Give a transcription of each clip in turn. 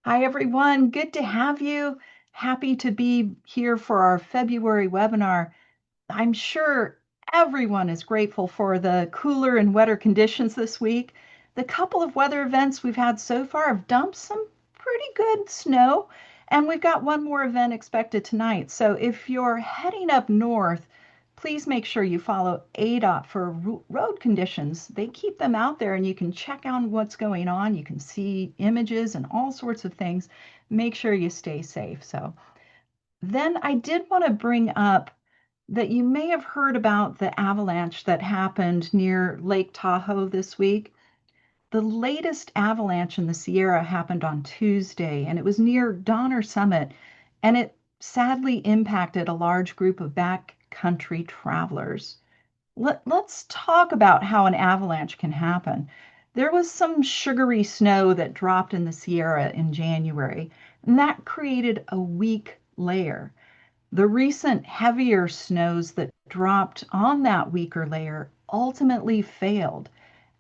Hi, everyone. Good to have you. Happy to be here for our February webinar. I'm sure everyone is grateful for the cooler and wetter conditions this week. The couple of weather events we've had so far have dumped some pretty good snow, and we've got one more event expected tonight. So if you're heading up north, please make sure you follow ADOT for road conditions. They keep them out there and you can check out what's going on. You can see images and all sorts of things. Make sure you stay safe. So then I did want to bring up that you may have heard about the avalanche that happened near Lake Tahoe this week. The latest avalanche in the Sierra happened on Tuesday, and it was near Donner Summit, and it sadly impacted a large group of backcountry travelers. Let's talk about how an avalanche can happen. There was some sugary snow that dropped in the Sierra in January, and that created a weak layer. The recent heavier snows that dropped on that weaker layer ultimately failed,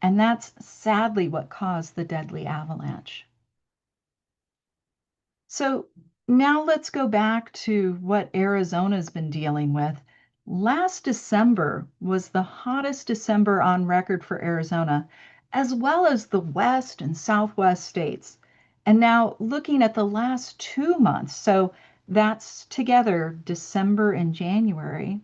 and that's sadly what caused the deadly avalanche. So now let's go back to what Arizona's been dealing with. Last December was the hottest December on record for Arizona, as well as the West and Southwest states. And now looking at the last 2 months, so that's together December and January.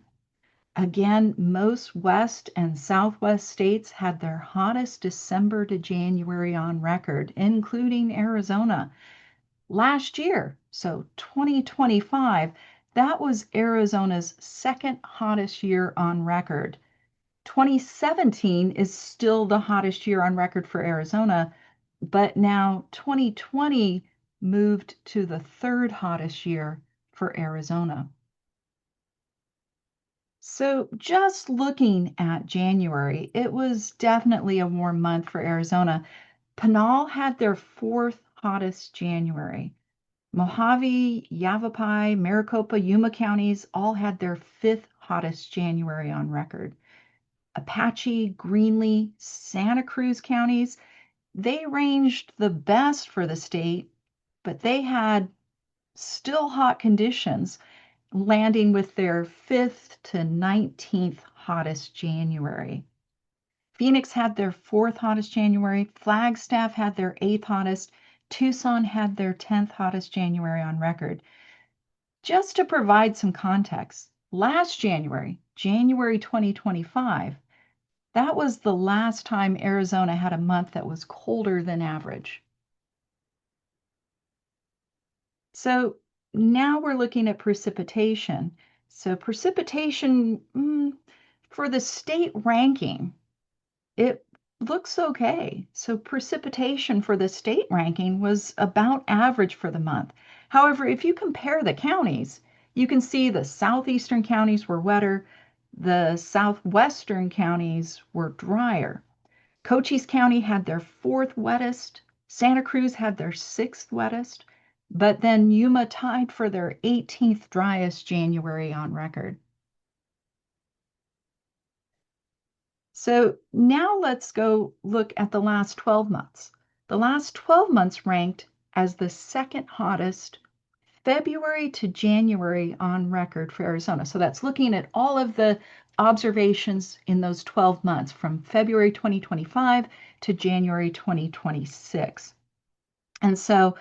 Again, most West and Southwest states had their hottest December to January on record, including Arizona. Last year, so 2025, that was Arizona's second hottest year on record. 2017 is still the hottest year on record for Arizona, but now 2020 moved to the third hottest year for Arizona. So, just looking at January, it was definitely a warm month for Arizona. Pinal had their fourth hottest January. Mojave, Yavapai, Maricopa, Yuma counties all had their fifth hottest January on record. Apache, Greenlee, Santa Cruz counties, they ranged the best for the state, but they had still hot conditions, landing with their 5th to 19th hottest January. Phoenix had their fourth hottest January. Flagstaff had their eighth hottest. Tucson had their 10th hottest January on record. Just to provide some context, last January, January 2025, that was the last time Arizona had a month that was colder than average. So now we're looking at precipitation. So precipitation for the state ranking, it looks okay. So precipitation for the state ranking was about average for the month. However, if you compare the counties, you can see the southeastern counties were wetter, the southwestern counties were drier. Cochise County had their fourth wettest, Santa Cruz had their sixth wettest, but then Yuma tied for their 18th driest January on record. So now let's go look at the last 12 months. The last 12 months ranked as the second hottest February to January on record for Arizona. So that's looking at all of the observations in those 12 months from February 2025 to January 2026. And so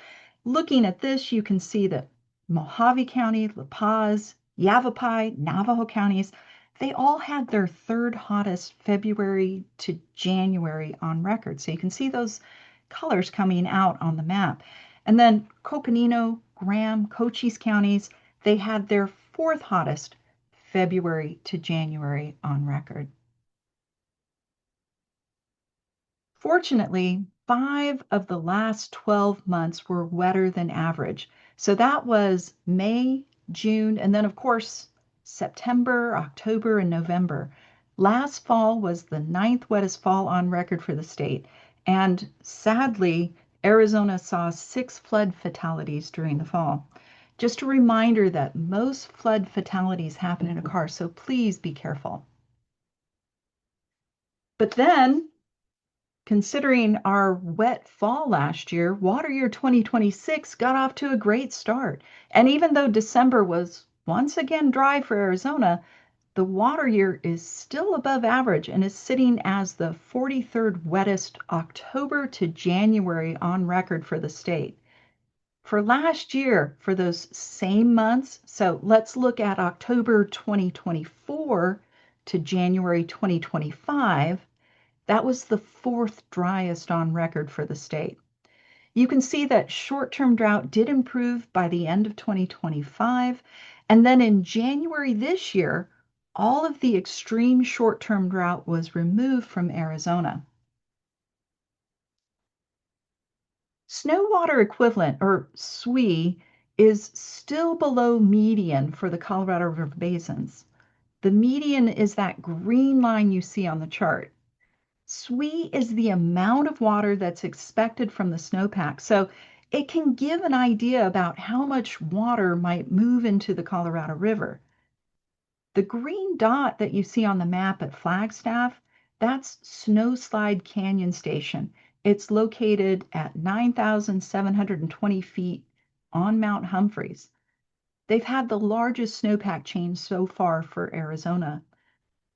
looking at this, you can see that Mojave County, La Paz, Yavapai, Navajo counties, they all had their third hottest February to January on record. So you can see those colors coming out on the map. And then Coconino, Graham, Cochise counties, they had their fourth hottest February to January on record. Fortunately, 5 of the last 12 months were wetter than average. So that was May, June, and then, of course, September, October, and November. Last fall was the ninth wettest fall on record for the state. And sadly, Arizona saw 6 flood fatalities during the fall. Just a reminder that most flood fatalities happen in a car, so please be careful. But then Considering our wet fall last year, water year 2026 got off to a great start. And even though December was once again dry for Arizona, the water year is still above average and is sitting as the 43rd wettest October to January on record for the state. For last year, for those same months, so let's look at October 2024 to January 2025, that was the fourth driest on record for the state. You can see that short-term drought did improve by the end of 2025. And then in January this year, all of the extreme short-term drought was removed from Arizona. Snow water equivalent, or SWE, is still below median for the Colorado River basins. The median is that green line you see on the chart. SWE is the amount of water that's expected from the snowpack. So it can give an idea about how much water might move into the Colorado River. The green dot that you see on the map at Flagstaff, that's Snowslide Canyon Station. It's located at 9,720 feet on Mount Humphreys. They've had the largest snowpack change so far for Arizona.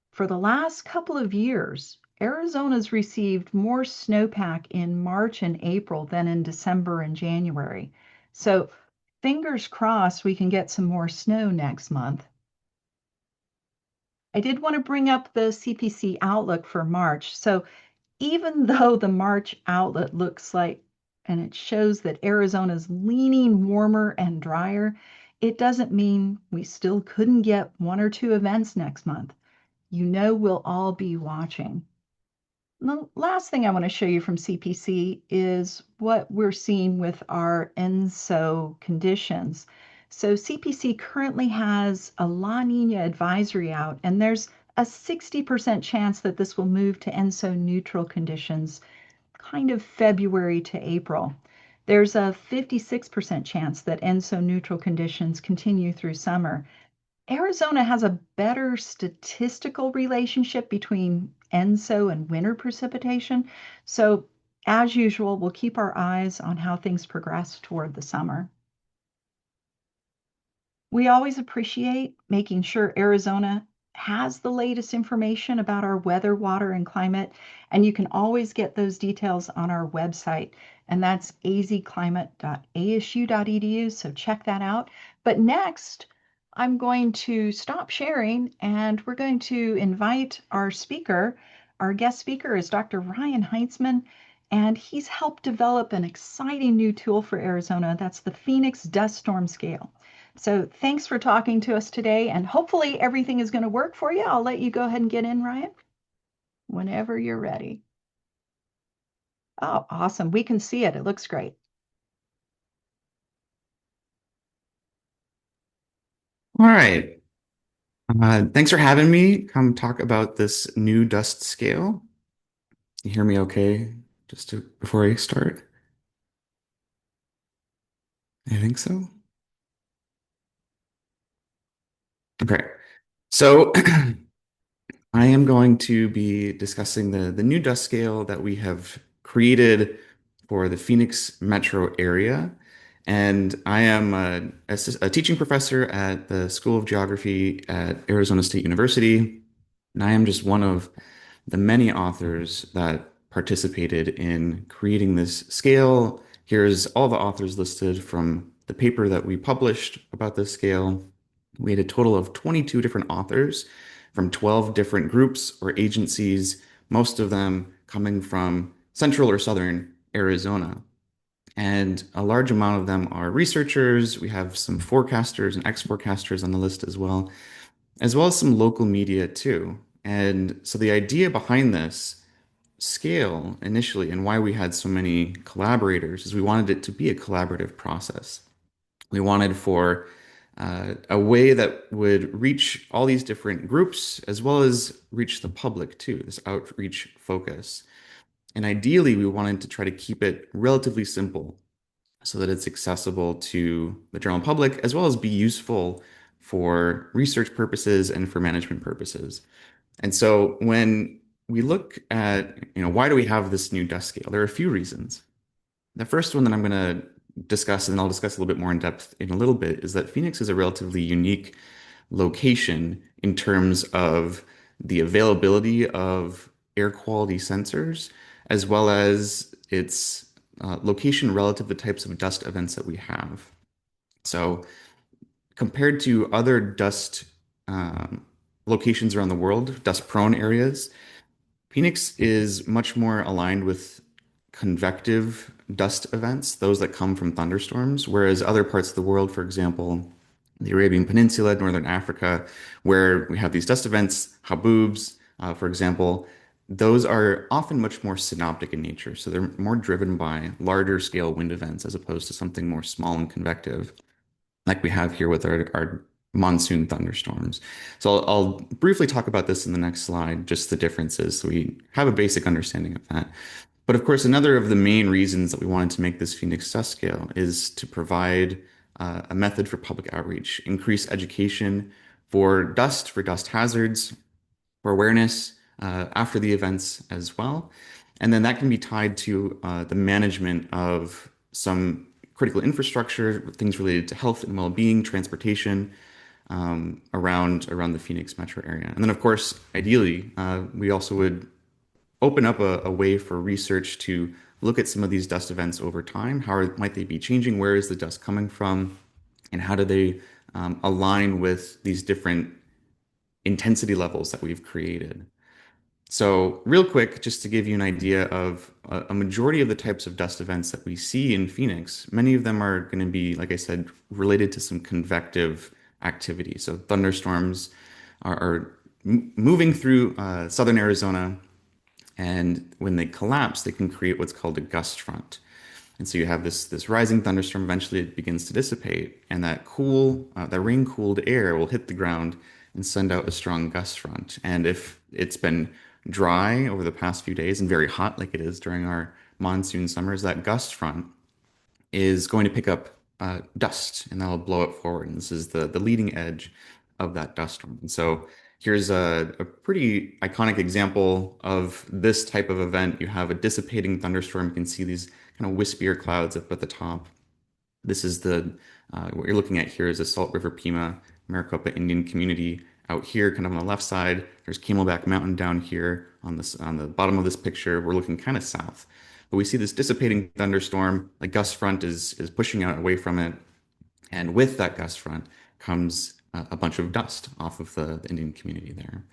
For the last couple of years, Arizona's received more snowpack in March and April than in December and January. So fingers crossed we can get some more snow next month. I did want to bring up the CPC outlook for March. So even though the March outlet looks like, and it shows that Arizona's leaning warmer and drier, it doesn't mean we still couldn't get one or two events next month. You know we'll all be watching. The last thing I want to show you from CPC is what we're seeing with our ENSO conditions. So CPC currently has a La Nina advisory out, and there's a 60% chance that this will move to ENSO neutral conditions kind of February to April. There's a 56% chance that ENSO neutral conditions continue through summer. Arizona has a better statistical relationship between ENSO and winter precipitation. So, as usual, we'll keep our eyes on how things progress toward the summer. We always appreciate making sure Arizona has the latest information about our weather, water, and climate. And you can always get those details on our website, and that's azclimate.asu.edu. So check that out. But next, I'm going to stop sharing and we're going to invite our speaker. Our guest speaker is Dr. Ryan Heitzman, and he's helped develop an exciting new tool for Arizona. That's the Phoenix Dust Storm Scale. So thanks for talking to us today, and hopefully everything is going to work for you. I'll let you go ahead and get in, Ryan, whenever you're ready. Oh, awesome. We can see it. It looks great. All right. Thanks for having me come talk about this new dust scale. You hear me okay? Before I start? I think so. Okay. So I am going to be discussing the new dust scale that we have created for the Phoenix metro area. And I am a teaching professor at the School of Geography at Arizona State University. And I am just one of the many authors that participated in creating this scale. Here's all the authors listed from the paper that we published about this scale. We had a total of 22 different authors from 12 different groups or agencies, most of them coming from central or southern Arizona. And a large amount of them are researchers. We have some forecasters and ex-forecasters on the list as well as some local media too. And so the idea behind this scale initially and why we had so many collaborators is we wanted it to be a collaborative process. We wanted for a way that would reach all these different groups as well as reach the public too, this outreach focus. And ideally, we wanted to try to keep it relatively simple so that it's accessible to the general public as well as be useful for research purposes and for management purposes. And so when we look at, why do we have this new dust scale? There are a few reasons. The first one that I'm going to discuss, and I'll discuss a little bit more in depth in a little bit, is that Phoenix is a relatively unique location in terms of the availability of air quality sensors, as well as its location relative to the types of dust events that we have. So, compared to other dust um, locations around the world, dust-prone areas, Phoenix is much more aligned with convective dust events, those that come from thunderstorms, whereas other parts of the world, for example, the Arabian Peninsula, Northern Africa, where we have these dust events, haboobs, for example, those are often much more synoptic in nature. So they're more driven by larger scale wind events as opposed to something more small and convective like we have here with our monsoon thunderstorms. So I'll briefly talk about this in the next slide, just the differences, so we have a basic understanding of that. But of course, another of the main reasons that we wanted to make this Phoenix dust scale is to provide a method for public outreach, increase education for dust hazards, for awareness after the events as well. And then that can be tied to the management of some critical infrastructure, things related to health and well-being, transportation around the Phoenix metro area. And then, of course, ideally, we also would open up a way for research to look at some of these dust events over time. Might they be changing? Where is the dust coming from? And how do they align with these different intensity levels that we've created? So, real quick, just to give you an idea of a majority of the types of dust events that we see in Phoenix, many of them are going to be, like I said, related to some convective activity. So, thunderstorms are moving through southern Arizona, and when they collapse, they can create what's called a gust front. And so you have this rising thunderstorm. Eventually, it begins to dissipate, and that rain cooled air will hit the ground and send out a strong gust front. And if it's been dry over the past few days and very hot, like it is during our monsoon summers, that gust front is going to pick up dust, and that'll blow it forward. And this is the leading edge of that dust storm. And so here's a pretty iconic example of this type of event. You have a dissipating thunderstorm. You can see these kind of wispier clouds up at the top. This is what you're looking at here is the Salt River Pima Maricopa Indian community out here, kind of on the left side. There's Camelback Mountain down here on the bottom of this picture. We're looking kind of south. But we see this dissipating thunderstorm. A gust front is pushing out away from it. And with that gust front comes a bunch of dust off of the Indian community there.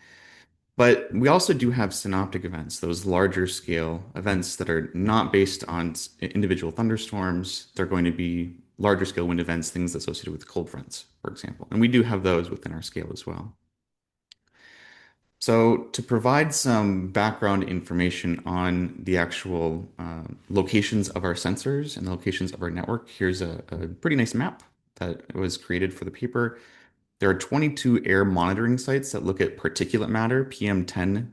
But we also do have synoptic events, those larger scale events that are not based on individual thunderstorms. They're going to be larger scale wind events, things associated with cold fronts, for example. And we do have those within our scale as well. So, to provide some background information on the actual locations of our sensors and the locations of our network, here's a pretty nice map that was created for the paper. There are 22 air monitoring sites that look at particulate matter, PM10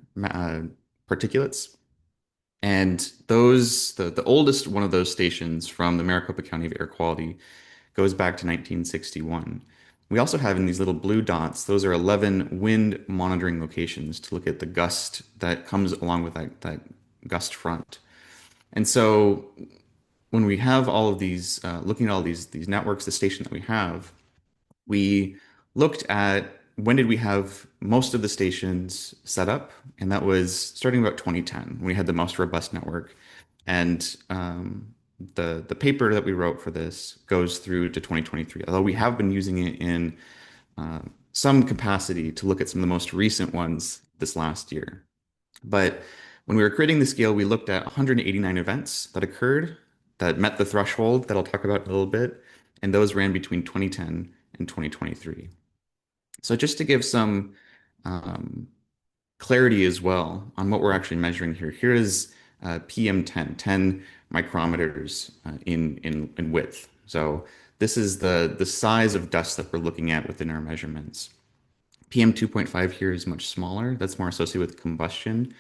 particulates. And the oldest one of those stations from the Maricopa County of Air Quality goes back to 1961. We also have in these little blue dots, those are 11 wind monitoring locations to look at the gust that comes along with that gust front. And so when we have all of these, looking at all these networks, the station that we have, we looked at when did we have most of the stations set up, and that was starting about 2010 when we had the most robust network. And the paper that we wrote for this goes through to 2023, although we have been using it in uh, some capacity to look at some of the most recent ones this last year. But when we were creating the scale, we looked at 189 events that occurred that met the threshold that I'll talk about in a little bit, and those ran between 2010 and 2023. So just to give some um, clarity as well on what we're actually measuring here, here is PM10, 10 micrometers in width. So this is the size of dust that we're looking at within our measurements. PM 2.5 here is much smaller. That's more associated with combustion.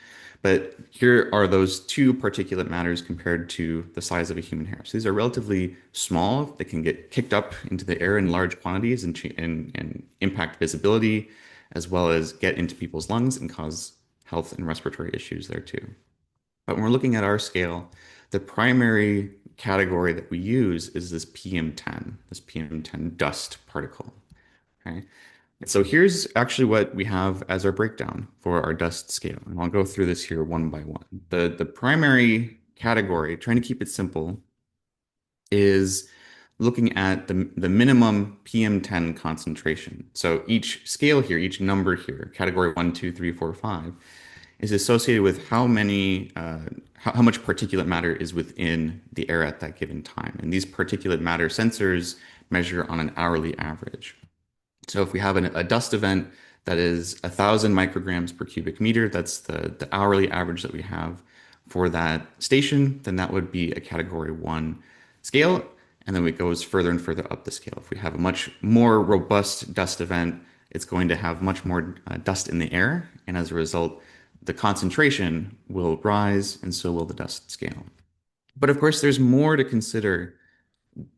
But here are those two particulate matters compared to the size of a human hair. So these are relatively small. They can get kicked up into the air in large quantities and impact visibility, as well as get into people's lungs and cause health and respiratory issues there too. But when we're looking at our scale, the primary category that we use is this PM10, this PM10 dust particle. Okay. And so here's actually what we have as our breakdown for our dust scale. And I'll go through this here one by one. The primary category, trying to keep it simple, is looking at the minimum PM10 concentration. So each scale here, each number here, category 1, 2, 3, 4, 5, is associated with how much particulate matter is within the air at that given time. And these particulate matter sensors measure on an hourly average. So if we have a dust event that is 1,000 micrograms per cubic meter, that's the hourly average that we have for that station, then that would be a category 1 scale. And then it goes further and further up the scale. If we have a much more robust dust event, it's going to have much more dust in the air. And as a result, the concentration will rise, and so will the dust scale. But of course, there's more to consider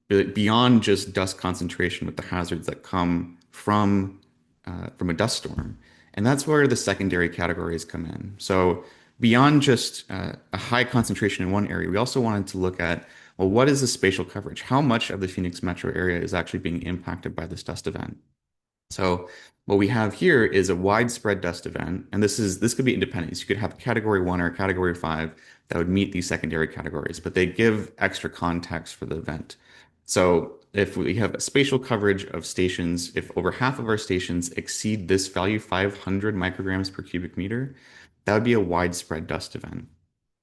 beyond just dust concentration with the hazards that come from a dust storm. And that's where the secondary categories come in. So beyond just a high concentration in one area, we also wanted to look at, well, what is the spatial coverage? How much of the Phoenix metro area is actually being impacted by this dust event? So what we have here is a widespread dust event, and this could be independent. So you could have a category 1 or a category 5 that would meet these secondary categories, but they give extra context for the event. So if we have a spatial coverage of stations, if over half of our stations exceed this value, 500 micrograms per cubic meter, that would be a widespread dust event.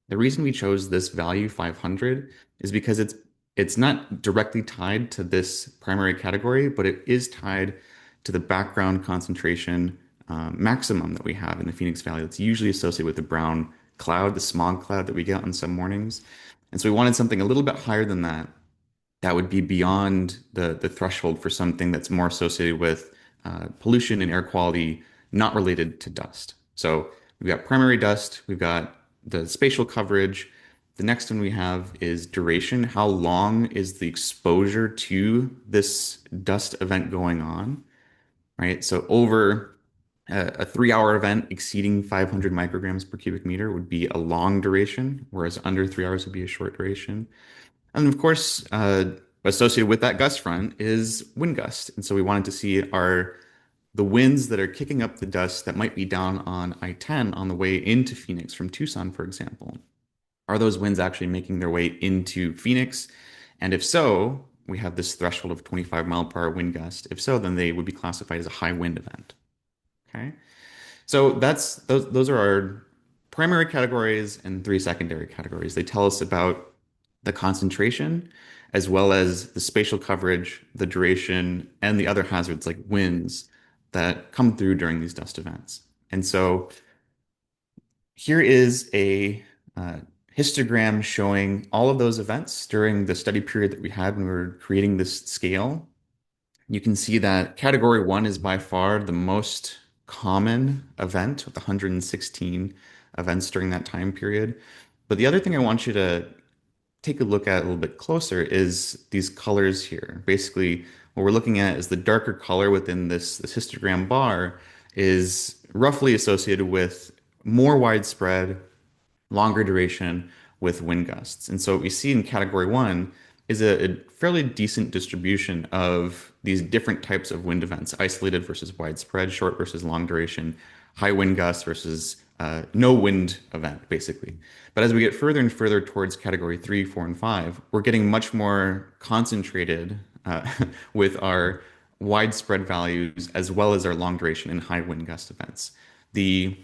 The reason we chose this value 500 is because it's not directly tied to this primary category, but it is tied to the background concentration maximum that we have in the Phoenix Valley. That's usually associated with the brown cloud, the smog cloud that we get on some mornings. And so we wanted something a little bit higher than that. That would be beyond the threshold for something that's more associated with pollution and air quality, not related to dust. So we've got primary dust, we've got the spatial coverage. The next one we have is duration. How long is the exposure to this dust event going on? Right? So over a 3-hour event exceeding 500 micrograms per cubic meter would be a long duration, whereas under 3 hours would be a short duration. And of course, associated with that gust front is wind gust. And so we wanted to see are the winds that are kicking up the dust that might be down on I-10 on the way into Phoenix from Tucson, for example. Are those winds actually making their way into Phoenix? And if so, we have this threshold of 25 mile per hour wind gust. If so, then they would be classified as a high wind event. Okay. So those are our primary categories and 3 secondary categories. They tell us about the concentration as well as the spatial coverage, the duration, and the other hazards like winds that come through during these dust events. And so here is a histogram showing all of those events during the study period that we had when we were creating this scale. You can see that category 1 is by far the most common event with 116 events during that time period. But the other thing I want you to take a look at a little bit closer is these colors here. Basically, what we're looking at is the darker color within this histogram bar is roughly associated with more widespread, longer duration with wind gusts. And so what we see in category 1 is a fairly decent distribution of these different types of wind events, isolated versus widespread, short versus long duration, high wind gusts versus no wind event, basically. But as we get further and further towards category 3, 4, and 5, we're getting much more concentrated with our widespread values as well as our long duration and high wind gust events. The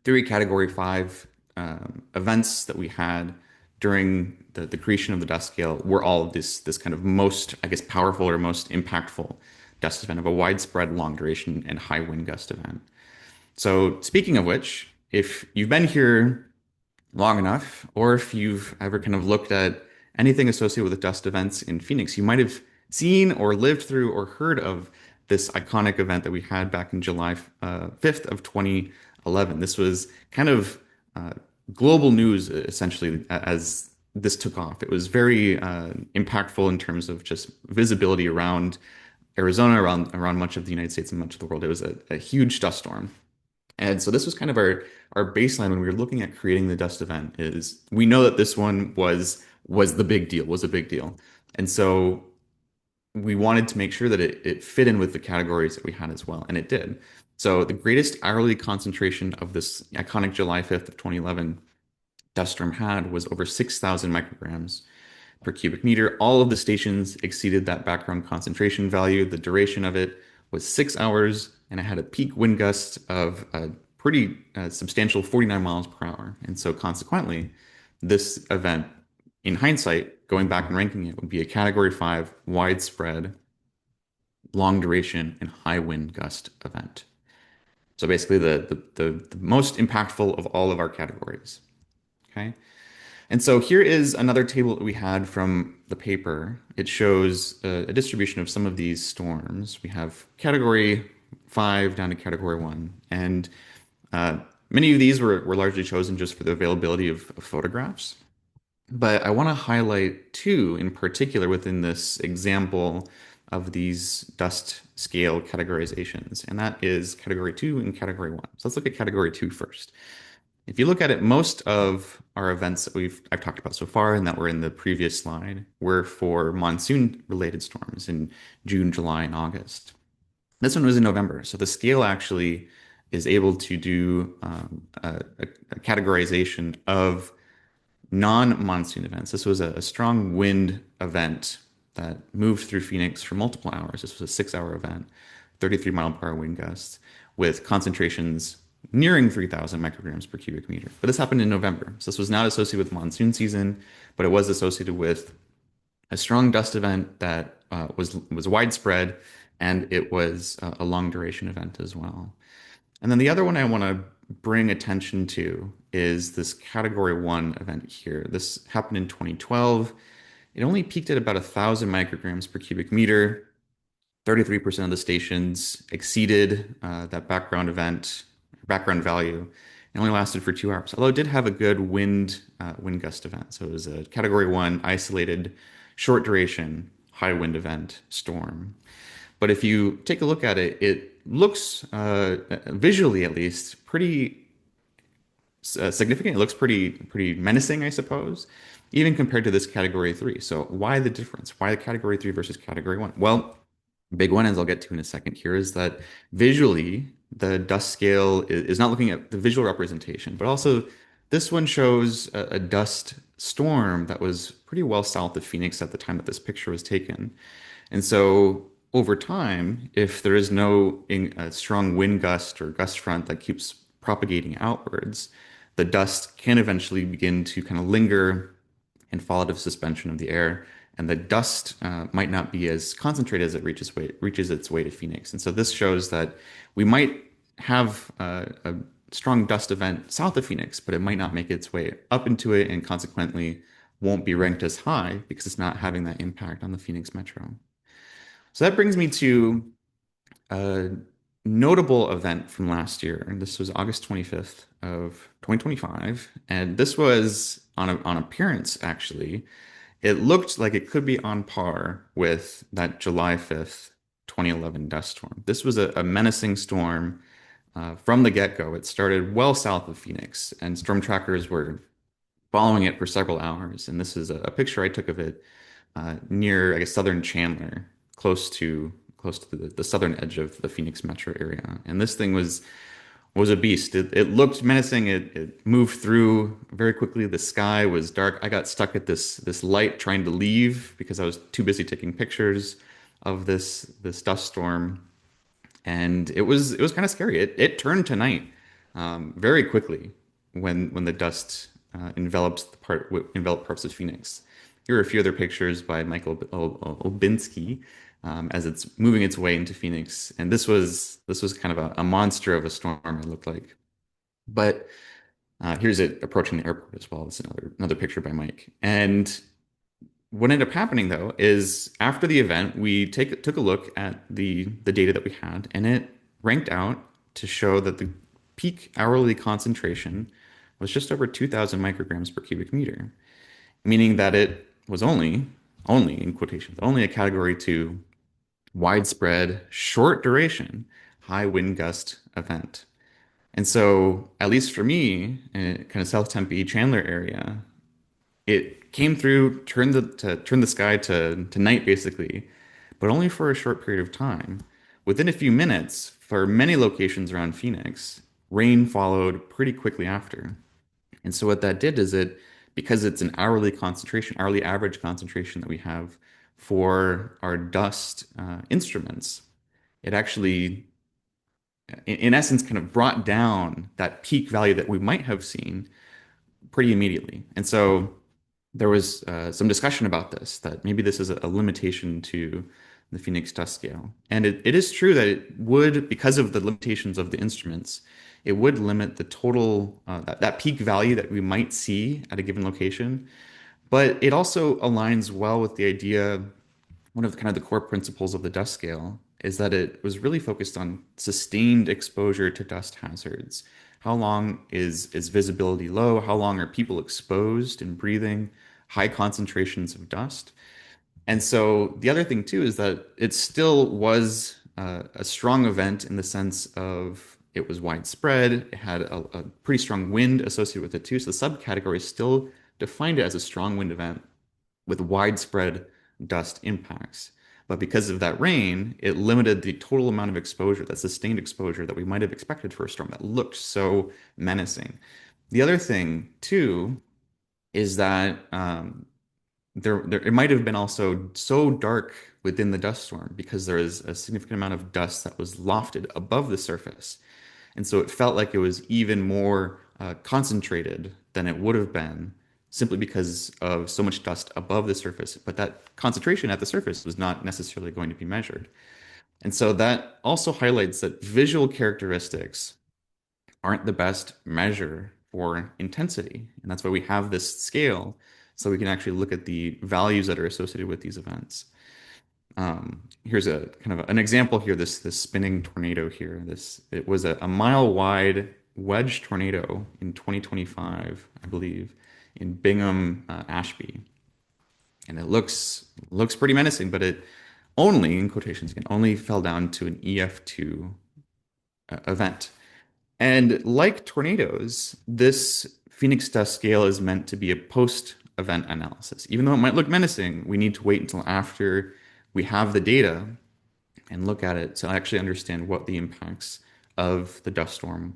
3 category 5 events that we had during the creation of the dust scale were all this kind of most, I guess, powerful or most impactful dust event of a widespread long duration and high wind gust event. So speaking of which, if you've been here long enough, or if you've ever kind of looked at anything associated with dust events in Phoenix, you might have seen or lived through or heard of this iconic event that we had back in July 5th of 2011. This was kind of global news, essentially, as this took off. It was very impactful in terms of just visibility around Arizona, around much of the United States and much of the world. It was a huge dust storm. And so this was kind of our baseline when we were looking at creating the dust event is we know that this one was the big deal, was a big deal. And so we wanted to make sure that it fit in with the categories that we had as well, and it did. So the greatest hourly concentration of this iconic July 5th of 2011 dust storm had was over 6,000 micrograms per cubic meter. All of the stations exceeded that background concentration value. The duration of it was 6 hours, and it had a peak wind gust of a pretty substantial 49 miles per hour. And so, consequently, this event, in hindsight, going back and ranking it, would be a Category 5 widespread, long duration, and high wind gust event. So basically, the most impactful of all of our categories. Okay. And so here is another table that we had from the paper. It shows a distribution of some of these storms. We have category 5 down to category 1. And uh, many of these were largely chosen just for the availability of photographs. But I want to highlight two in particular within this example of these dust scale categorizations, and that is category 2 and category 1. So let's look at category 2 first. If you look at it, most of our events that I've talked about so far and that were in the previous slide were for monsoon related storms in June, July, and August. This one was in November. So the scale actually is able to do a categorization of non-monsoon events. This was a strong wind event that moved through Phoenix for multiple hours. This was a 6 hour event, 33 mile per hour wind gusts with concentrations nearing 3,000 micrograms per cubic meter. But this happened in November. So this was not associated with monsoon season, but it was associated with a strong dust event that was widespread, and it was a long duration event as well. And then the other one I want to bring attention to is this Category 1 event here. This happened in 2012. It only peaked at about 1,000 micrograms per cubic meter. 33% of the stations exceeded that background value. It only lasted for 2 hours, although it did have a good wind gust event. So it was a Category 1 isolated, short duration, high wind event storm. But if you take a look at it, it looks, visually at least, pretty significant. It looks pretty menacing, I suppose, even compared to this Category 3. So why the difference? Why the Category 3 versus Category 1? Well, big one, as I'll get to in a second here, is that visually, the dust scale is not looking at the visual representation, but also this one shows a dust storm that was pretty well south of Phoenix at the time that this picture was taken. And so over time, if there is no strong wind gust or gust front that keeps propagating outwards, the dust can eventually begin to kind of linger and fall out of suspension of the air. And the dust might not be as concentrated as it reaches its way to Phoenix. And so this shows that we might have a strong dust event south of Phoenix, but it might not make its way up into it and consequently won't be ranked as high because it's not having that impact on the Phoenix metro. So that brings me to a notable event from last year. And this was August 25th of 2025. And this was on appearance, actually. It looked like it could be on par with that July 5th, 2011 dust storm. This was a menacing storm from the get-go. It started well south of Phoenix, and storm trackers were following it for several hours. And this is a picture I took of it near, I guess, southern Chandler, close to the southern edge of the Phoenix metro area. And this thing was a beast. It looked menacing. It moved through very quickly. The sky was dark. I got stuck at this light trying to leave because I was too busy taking pictures of this dust storm, and it was kind of scary. It turned to night very quickly when the dust enveloped parts of Phoenix. Here are a few other pictures by Michael Obinski as it's moving its way into Phoenix, and this was kind of a monster of a storm. It looked like, but here's it approaching the airport as well. It's another picture by Mike. And what ended up happening though is after the event, we took a look at the data that we had, and it ranked out to show that the peak hourly concentration was just over 2,000 micrograms per cubic meter, meaning that it was only in quotations, only a category 2 widespread, short duration, high wind gust event. And so, at least for me, in kind of South Tempe, Chandler area, it came through, turned the sky to night basically, but only for a short period of time. Within a few minutes, for many locations around Phoenix, rain followed pretty quickly after. And so what that did is because it's an hourly concentration, hourly average concentration that we have for our dust instruments, it actually, in essence, kind of brought down that peak value that we might have seen pretty immediately. And so there was some discussion about this, that maybe this is a limitation to the Phoenix dust scale. And it is true that it would, because of the limitations of the instruments, it would limit the total, that peak value that we might see at a given location. But it also aligns well with the idea, one of kind of the core principles of the dust scale is that it was really focused on sustained exposure to dust hazards. How long is visibility low? How long are people exposed and breathing high concentrations of dust? And so the other thing too is that it still was a strong event in the sense of it was widespread. It had a pretty strong wind associated with it too. So the subcategory still defined it as a strong wind event with widespread dust impacts. But because of that rain, it limited the total amount of exposure, that sustained exposure that we might have expected for a storm that looked so menacing. The other thing, too, is that it might have been also so dark within the dust storm because there is a significant amount of dust that was lofted above the surface. And so it felt like it was even more concentrated than it would have been simply because of so much dust above the surface. But that concentration at the surface was not necessarily going to be measured. And so that also highlights that visual characteristics aren't the best measure for intensity. And that's why we have this scale so we can actually look at the values that are associated with these events. Here's a kind of an example here. This spinning tornado here. It was a mile wide wedge tornado in 2025, I believe, in Bingham, Ashby, and it looks pretty menacing, but it only, in quotations again, only fell down to an EF2 event. And like tornadoes, this Phoenix dust scale is meant to be a post-event analysis. Even though it might look menacing, we need to wait until after we have the data and look at it to actually understand what the impacts of the dust storm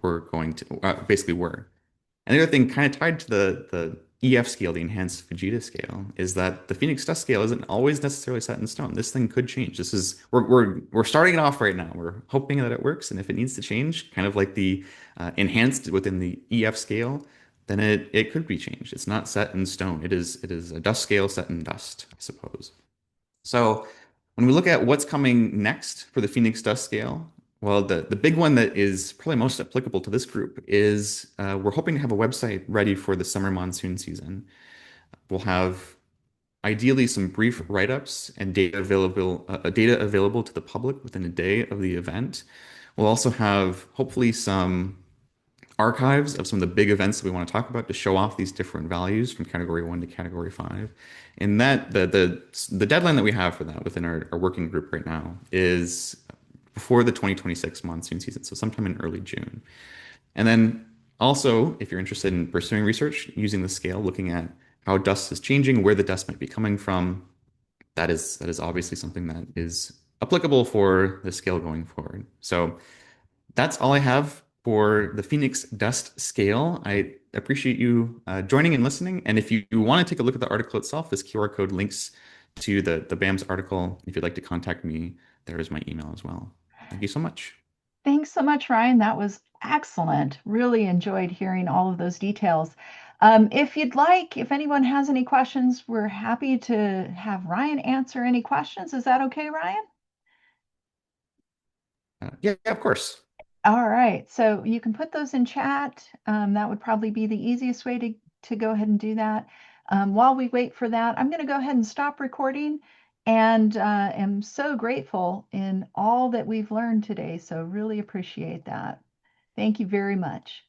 were going to basically were. And the other thing, kind of tied to the EF scale, the enhanced Fujita scale, is that the Phoenix dust scale isn't always necessarily set in stone. This thing could change. This is we're starting it off right now. We're hoping that it works, and if it needs to change, kind of like the enhanced within the EF scale, then it could be changed. It's not set in stone. It is a dust scale set in dust, I suppose. So when we look at what's coming next for the Phoenix dust scale, well, the big one that is probably most applicable to this group is we're hoping to have a website ready for the summer monsoon season. We'll have ideally some brief write-ups and data available to the public within a day of the event. We'll also have hopefully some archives of some of the big events that we want to talk about to show off these different values from category one to category five. And that the deadline that we have for that within our working group right now is before the 2026 monsoon season, so sometime in early June. And then also, if you're interested in pursuing research using the scale, looking at how dust is changing, where the dust might be coming from, that is obviously something that is applicable for the scale going forward. So that's all I have for the Phoenix dust scale. I appreciate you joining and listening. And if you want to take a look at the article itself, this QR code links to the BAMS article. If you'd like to contact me, there is my email as well. Thank you so much. Thanks so much, Ryan. That was excellent. Really enjoyed hearing all of those details. If you'd like, if anyone has any questions, we're happy to have Ryan answer any questions. Is that okay, Ryan? Yeah, of course. All right. So you can put those in chat. That would probably be the easiest way to go ahead and do that. While we wait for that, I'm going to go ahead and stop recording and am so grateful in all that we've learned today. So really appreciate that. Thank you very much.